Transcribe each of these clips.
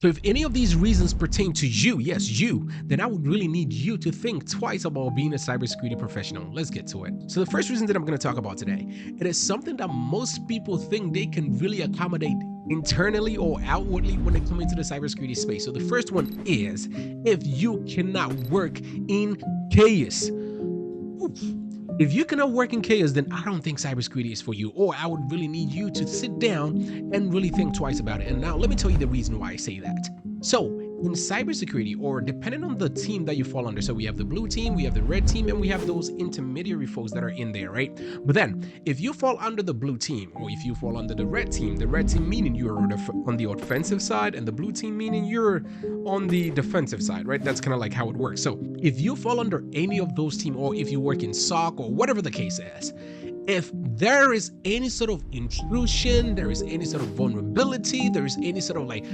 So if any of these reasons pertain to you, yes, you, then I would really need you to think twice about being a cybersecurity professional. Let's get to it. So the first reason that I'm going to talk about today, it is something that most people think they can really accommodate internally or outwardly when they come into the cybersecurity space. So the first one is if you cannot work in chaos. If you cannot work in chaos, then I don't think cybersecurity is for you, or I would really need you to sit down and really think twice about it. And now let me tell you the reason why I say that. So in cybersecurity, or depending on the team that you fall under, so we have the blue team, we have the red team, and we have those intermediary folks that are in there, right? But then if you fall under the blue team, or if you fall under the red team meaning you're on the offensive side, and the blue team meaning you're on the defensive side, right? That's kind of like how it works. So if you fall under any of those teams, or if you work in SOC or whatever the case is, if there is any sort of intrusion, there is any sort of vulnerability, there is any sort of like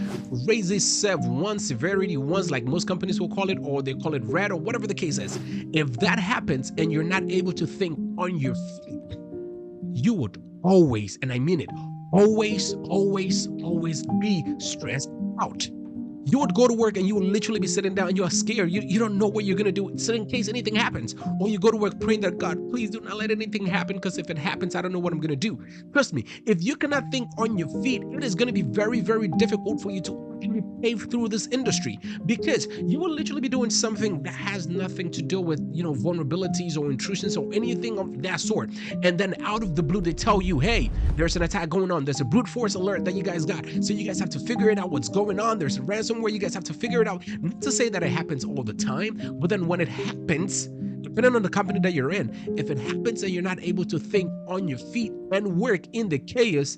crazy sev1 severity ones, like most companies will call it, or they call it red, or whatever the case is, if that happens and you're not able to think on your feet, you would always, and I mean it, always be stressed out. You would go to work and you will literally be sitting down and you are scared. You don't know what you're going to do so in case anything happens. Or you go to work praying that, God, please do not let anything happen, because if it happens, I don't know what I'm going to do. Trust me, if you cannot think on your feet, it is going to be very difficult for you to pave through this industry, because you will literally be doing something that has nothing to do with, vulnerabilities or intrusions or anything of that sort. And then out of the blue, they tell you, hey, there's an attack going on. There's a brute force alert that you guys got. So you guys have to figure it out what's going on. There's a ransomware. You guys have to figure it out. Not to say that it happens all the time, but then when it happens, depending on the company that you're in, if it happens and you're not able to think on your feet and work in the chaos,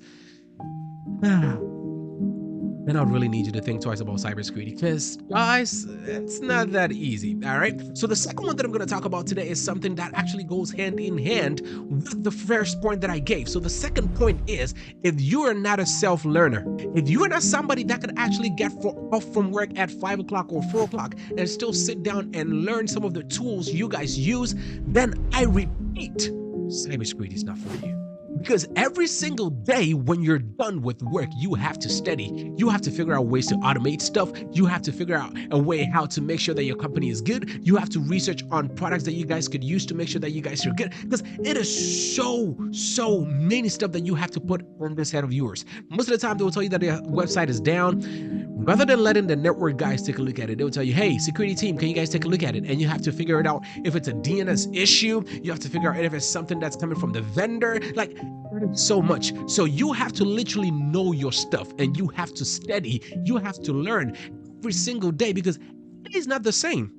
then I would really need you to think twice about cybersecurity, because, guys, it's not that easy, all right? So the second one that I'm going to talk about today is something that actually goes hand in hand with the first point that I gave. So the second point is, if you are not a self-learner, if you are not somebody that could actually get off from work at 5 o'clock or 4 o'clock and still sit down and learn some of the tools you guys use, then I repeat, cybersecurity is not for you. Because every single day when you're done with work, you have to study. You have to figure out ways to automate stuff. You have to figure out a way how to make sure that your company is good. You have to research on products that you guys could use to make sure that you guys are good. Because it is so many stuff that you have to put on this head of yours. Most of the time, they will tell you that their website is down. Rather than letting the network guys take a look at it, they'll tell you, hey, security team, can you guys take a look at it? And you have to figure it out. If it's a DNS issue, you have to figure out if it's something that's coming from the vendor. Like, so much. So you have to literally know your stuff, and you have to study. You have to learn every single day, because it is not the same.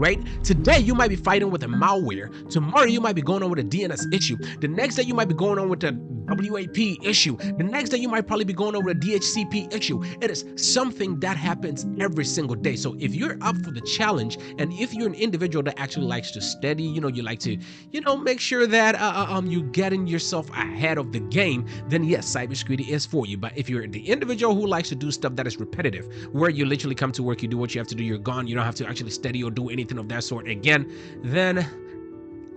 Right? Today you might be fighting with a malware. Tomorrow you might be going on with a DNS issue. The next day you might be going on with a WAP issue. The next day you might probably be going on with a DHCP issue. It is something that happens every single day. So if you're up for the challenge, and if you're an individual that actually likes to study, you like to, make sure that you getting yourself ahead of the game, then yes, cybersecurity is for you. But if you're the individual who likes to do stuff that is repetitive, where you literally come to work, you do what you have to do, you're gone, you don't have to actually study or do anything of that sort again, then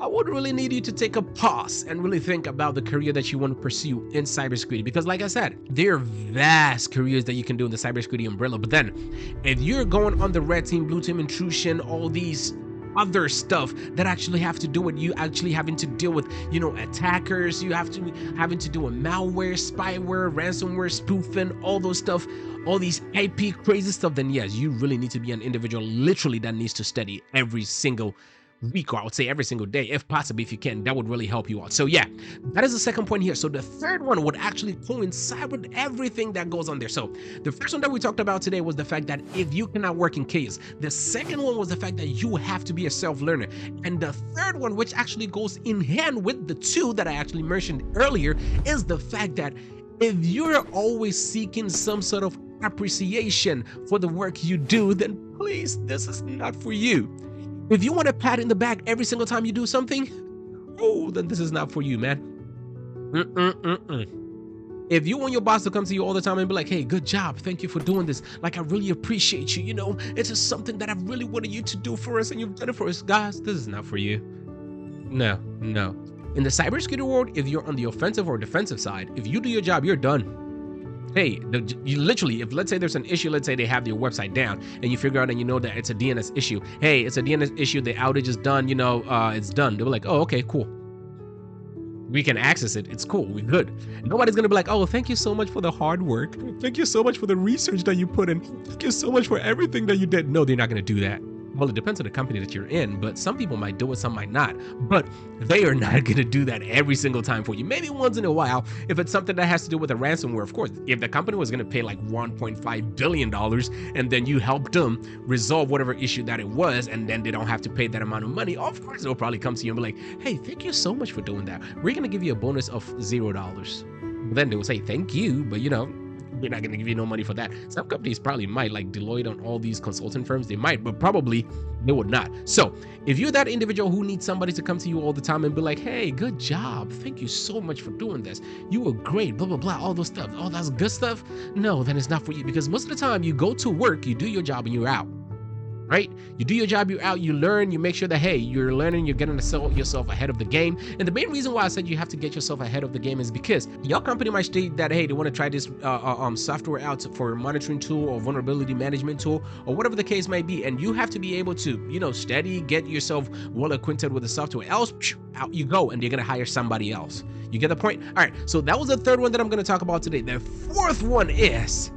I would really need you to take a pause and really think about the career that you want to pursue in cybersecurity. Because like I said, there are vast careers that you can do in the cybersecurity umbrella. But then if you're going on the red team, blue team, intrusion, all these other stuff that actually have to do with you actually having to deal with, attackers, you have to having to do with malware, spyware, ransomware, spoofing, all those stuff, all these IP crazy stuff, then yes, you really need to be an individual literally that needs to study every single week, or I would say every single day, if possible, if you can. That would really help you out. So yeah, that is the second point here. So the third one would actually coincide with everything that goes on there. So the first one that we talked about today was the fact that if you cannot work in chaos. The second one was the fact that you have to be a self-learner. And the third one, which actually goes in hand with the two that I actually mentioned earlier, is the fact that if you're always seeking some sort of appreciation for the work you do, then please, this is not for you. If you want a pat in the back every single time you do something, then this is not for you, man. If you want your boss to come to you all the time and be like, hey, good job, thank you for doing this, like, I really appreciate you, it's just something that I really wanted you to do for us and you've done it for us, guys, this is not for you. No. In the cybersecurity world, if you're on the offensive or defensive side, if you do your job, you're done. Hey, you literally, if let's say there's an issue, let's say they have your website down and you figure out and you know that it's a DNS issue. Hey, it's a DNS issue. The outage is done. It's done. They were like, oh, okay, cool. We can access it. It's cool. We're good. Nobody's going to be like, oh, thank you so much for the hard work. Thank you so much for the research that you put in. Thank you so much for everything that you did. No, they're not going to do that. Well, it depends on the company that you're in, but some people might do it, some might not. But they are not going to do that every single time for you. Maybe once in a while, if it's something that has to do with a ransomware, of course. If the company was going to pay like $1.5 billion and then you helped them resolve whatever issue that it was, and then they don't have to pay that amount of money, of course they'll probably come to you and be like, hey, thank you so much for doing that. We're going to give you a bonus of $0. But then they will say thank you, but we're not going to give you no money for that. Some companies probably might, like Deloitte and all these consulting firms, they might, but probably they would not. So if you're that individual who needs somebody to come to you all the time and be like, hey, good job, thank you so much for doing this, you were great, blah, blah, blah, all those stuff, all that's good stuff, no, then it's not for you. Because most of the time you go to work, you do your job and you're out. Right? You do your job, you're out, you learn, you make sure that, hey, you're learning, you're getting yourself ahead of the game. And the main reason why I said you have to get yourself ahead of the game is because your company might state that, hey, they want to try this software out for a monitoring tool or vulnerability management tool or whatever the case might be. And you have to be able to, study, get yourself well acquainted with the software. Else, out you go, and you're going to hire somebody else. You get the point? All right. So that was the third one that I'm going to talk about today. The fourth one is,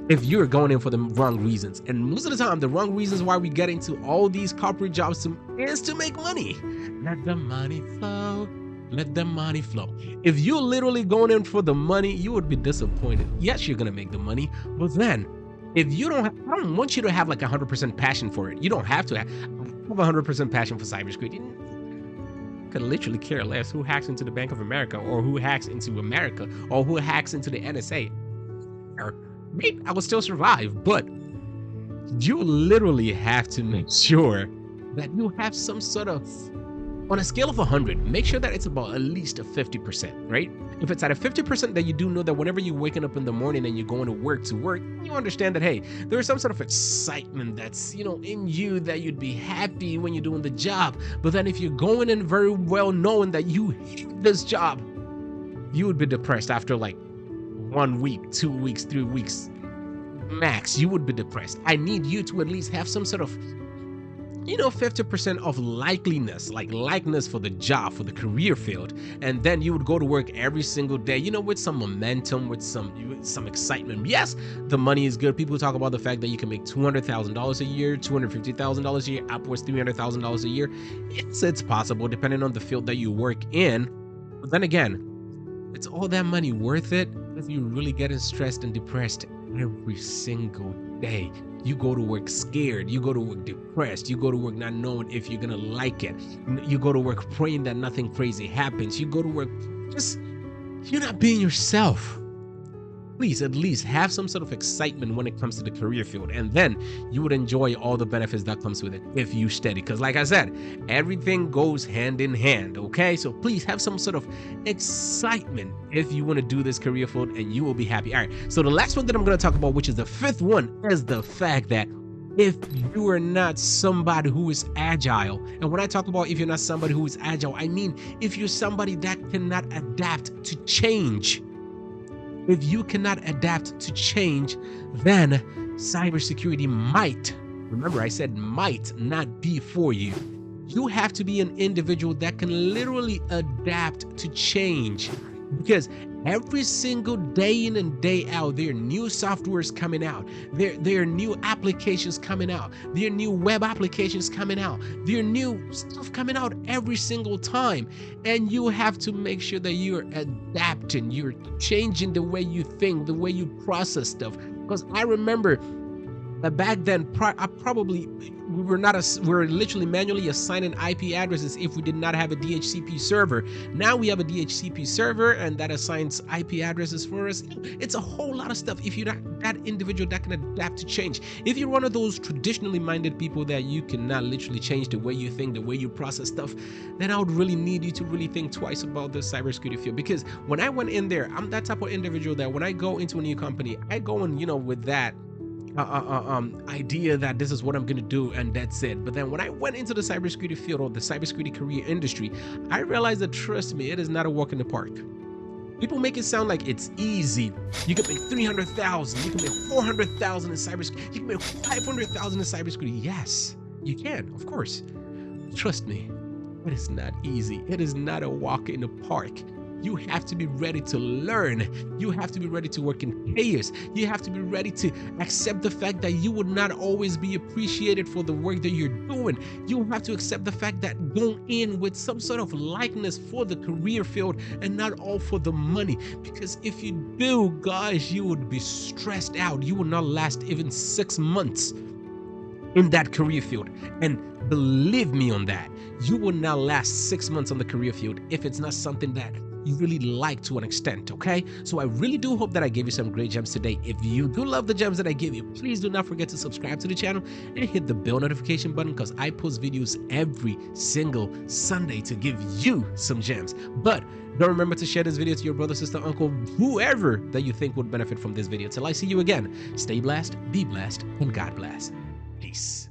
if you're going in for the wrong reasons. And most of the time, the wrong reasons why we get into all these corporate jobs is to make money. Let the money flow. Let the money flow. If you're literally going in for the money, you would be disappointed. Yes, you're going to make the money, but then if you don't I don't want you to have like 100% passion for it. You don't have to have 100% passion for cybersecurity. You could literally care less who hacks into the Bank of America or who hacks into America or who hacks into the NSA. Maybe I will still survive, but you literally have to make sure that you have some sort of, on a scale of 100, make sure that it's about at least a 50%, right? If it's at a 50%, that you do know that whenever you're waking up in the morning and you're going to work, you understand that, hey, there's some sort of excitement that's, in you, that you'd be happy when you're doing the job. But then if you're going in very well knowing that you hate this job, you would be depressed after like 1 week, 2 weeks, 3 weeks max. You would be depressed. I need you to at least have some sort of 50% of likeness for the job, for the career field, and then you would go to work every single day, with some momentum, with some excitement. Yes, the money is good. People talk about the fact that you can make $200,000 a year, $250,000 a year, upwards $300,000 a year. It's possible depending on the field that you work in. But then again, it's all that money worth it if you're really getting stressed and depressed every single day? You go to work scared, you go to work depressed, you go to work not knowing if you're gonna like it, you go to work praying that nothing crazy happens, you go to work you're not being yourself. Please at least have some sort of excitement when it comes to the career field, and then you would enjoy all the benefits that comes with it if you study. Because like I said, everything goes hand in hand, okay? So please have some sort of excitement if you want to do this career field, and you will be happy. All right, so the last one that I'm going to talk about, which is the fifth one, is the fact that if you are not somebody who is agile, and when I talk about if you're not somebody who is agile, I mean if you're somebody that cannot adapt to change. If you cannot adapt to change, then cybersecurity might, remember I said might, not be for you. You have to be an individual that can literally adapt to change, because every single day in and day out, there are new softwares coming out. There are new applications coming out. There are new web applications coming out. There are new stuff coming out every single time. And you have to make sure that you're adapting, you're changing the way you think, the way you process stuff. Because I remember back then, we were literally manually assigning IP addresses if we did not have a DHCP server. Now we have a DHCP server, and that assigns IP addresses for us. It's a whole lot of stuff if you're not that individual that can adapt to change. If you're one of those traditionally minded people that you cannot literally change the way you think, the way you process stuff, then I would really need you to really think twice about this cybersecurity field. Because when I went in there, I'm that type of individual that when I go into a new company, I go in, with that idea that this is what I'm gonna do and that's it. But then when I went into the cybersecurity field or the cybersecurity career industry, I realized that, trust me, it is not a walk in the park. People make it sound like it's easy. You can make 300,000, you can make 400,000 in cybersecurity, you can make 500,000 in cybersecurity. Yes, you can, of course. Trust me, it is not easy. It is not a walk in the park. You have to be ready to learn. You have to be ready to work in chaos. You have to be ready to accept the fact that you would not always be appreciated for the work that you're doing. You have to accept the fact that go in with some sort of likeness for the career field and not all for the money. Because if you do, guys, you would be stressed out. You will not last even 6 months in that career field. And believe me on that, you will not last 6 months on the career field if it's not something that you really like to an extent, okay? So I really do hope that I gave you some great gems today. If you do love the gems that I give you, please do not forget to subscribe to the channel and hit the bell notification button, because I post videos every single Sunday to give you some gems. But don't remember to share this video to your brother, sister, uncle, whoever that you think would benefit from this video. Till I see you again, stay blessed, be blessed, and God bless. Peace.